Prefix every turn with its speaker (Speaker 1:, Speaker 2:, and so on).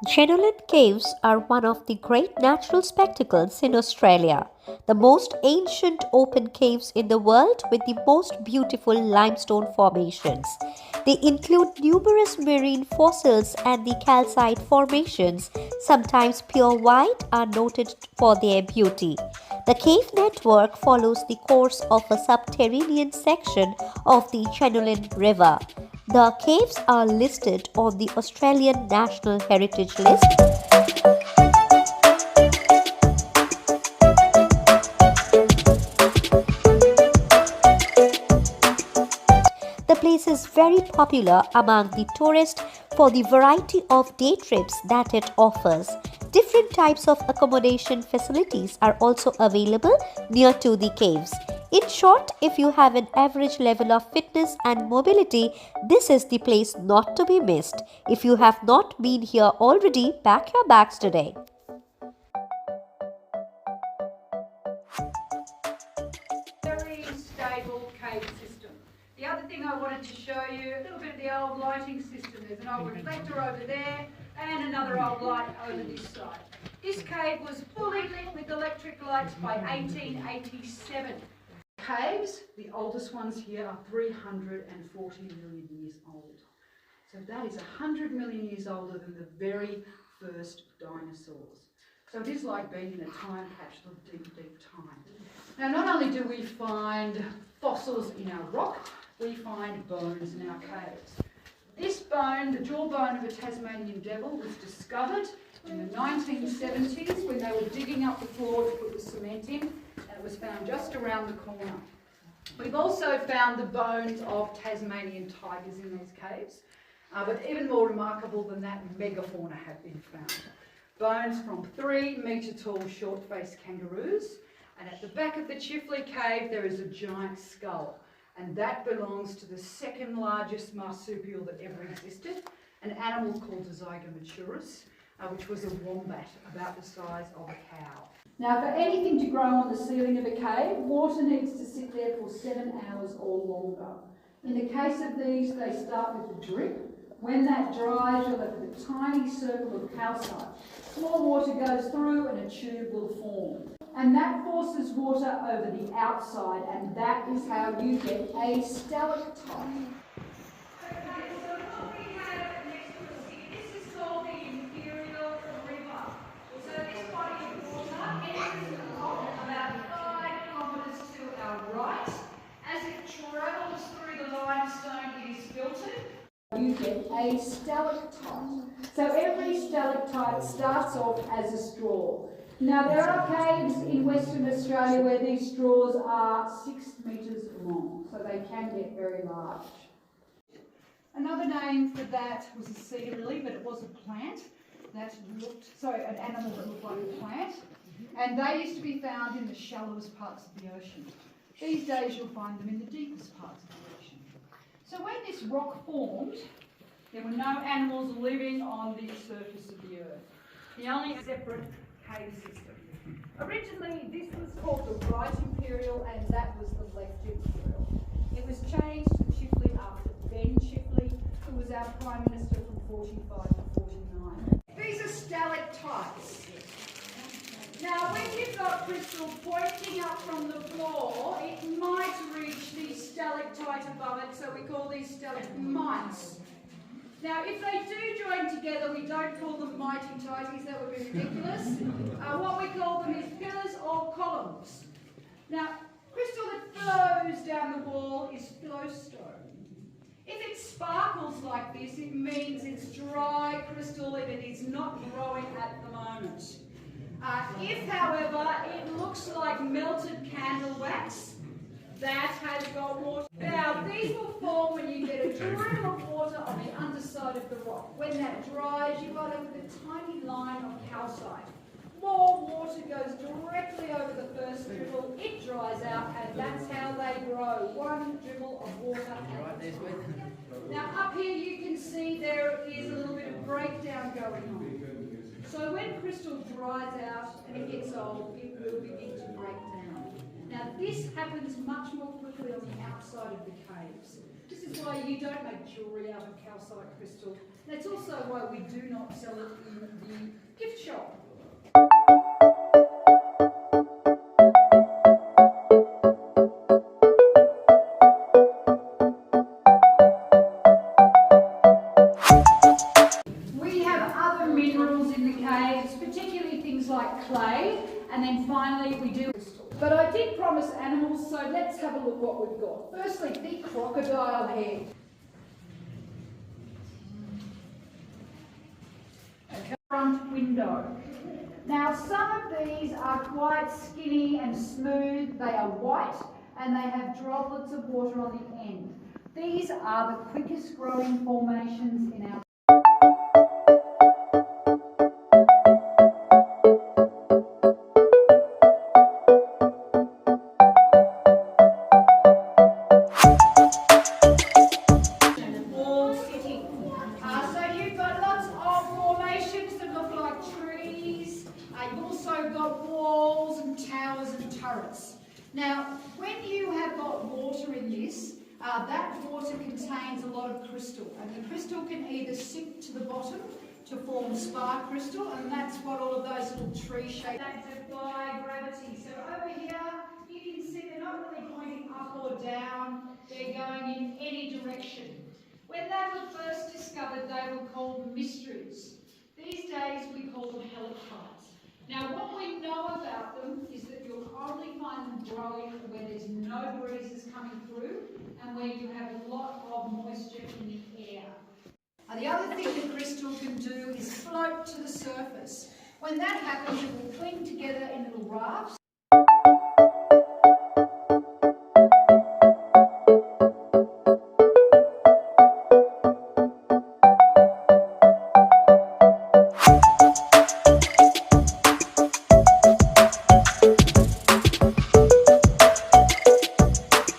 Speaker 1: Jenolan Caves are one of the great natural spectacles in Australia, the most ancient open caves in the world with the most beautiful limestone formations. They include numerous marine fossils and the calcite formations, sometimes pure white, are noted for their beauty. The cave network follows the course of a subterranean section of the Jenolan River. The caves are listed on the Australian National Heritage List. The place is very popular among the tourists for the variety of day trips that it offers. Different types of accommodation facilities are also available near to the caves. In short, if you have an average level of fitness and mobility, this is the place not to be missed. If you have not been here already, pack your bags today.
Speaker 2: Very stable cave system. The other thing I wanted to show you, a little bit of the old lighting system. There's an old reflector over there and another old light over this side. This cave was fully lit with electric lights by 1887. Caves, the oldest ones here are 340 million years old. So that is 100 million years older than the very first dinosaurs. So it is like being in a time capsule of deep, deep time. Now, not only do we find fossils in our rock, we find bones in our caves. This bone, the jawbone of a Tasmanian devil, was discovered in the 1970s when they were digging up the floor to put the cement in, and it was found just around the corner. We've also found the bones of Tasmanian tigers in these caves, but even more remarkable than that, megafauna have been found. Bones from 3 metre tall short-faced kangaroos, and at the back of the Chifley Cave there is a giant skull, and that belongs to the second largest marsupial that ever existed, an animal called a Zygomaturus, which was a wombat about the size of a cow. Now, for anything to grow on the ceiling of a cave, water needs to sit there for 7 hours or longer. In the case of these, they start with the drip. When that dries, you're left with a tiny circle of calcite. More water goes through and a tube will form. And that forces water over the outside, and that is how you get a stalactite. Okay, so what we have next to us here, this is called the Imperial River. So this body of water enters the rock about 5 kilometres to our right. As it travels through the limestone, it is filtered. You get a stalactite. So every stalactite starts off as a straw. Now there are caves in Western Australia where these straws are 6 metres long, so they can get very large. Another name for that was a sea lily, but it was a plant that looked, sorry, an animal that looked like a plant. And they used to be found in the shallowest parts of the ocean. These days you'll find them in the deepest parts of the ocean. So when this rock formed, there were no animals living on the surface of the earth. The only separate cave system. Originally, this was called the right imperial and that was the left imperial. It was changed to Chifley after Ben Chifley, who was our Prime Minister from 45 to 49. These are stalactites. Now, when you've got crystal pointing up from the floor, it might reach the stalactite above it, so we call these stalagmites. Now, if they do join together, we don't call them mighty-tighties, that would be ridiculous. What we call them is pillars or columns. Now, crystal that flows down the wall is flowstone. If it sparkles like this, it means it's dry crystal and it is not growing at the moment. If, however, it looks like melted candle wax, that has got water. Now, these will form when you get a dribble of water on the underside of the rock. When that dries, you've got a tiny line of calcite. More water goes directly over the first dribble, it dries out, and that's how they grow. 1 dribble of water at a time. Now, up here you can see there is a little bit of breakdown going on. So when crystal dries out and it gets old, it will begin to break down. Now this happens much more quickly on the outside of the caves. This is why you don't make jewellery out of calcite crystal. That's also why we do not sell it in other minerals in the caves, particularly things like clay, and then finally we do crystal. But I did promise animals, so let's have a look what we've got. Firstly, the crocodile head. Okay. Front window. Now some of these are quite skinny and smooth, they are white and they have droplets of water on the end. These are the quickest growing formations in our wall sitting. So you've got lots of formations that look like trees. You've also got walls and towers and turrets. Now, when you have got water in this, that water contains a lot of crystal, and the crystal can either sink to the bottom to form spark crystal, and that's what all of those little tree shapes that defy gravity. So over here, you can see they're not really pointing up or down, they're going in any direction. When they were first discovered, they were called mysteries. These days, we call them stalactites. Now, what we know about them is that you'll only find them growing where there's no breezes coming through and where you have a lot of moisture in the air. The other thing that crystal can do is float to the surface. When that happens, it will cling together in little rafts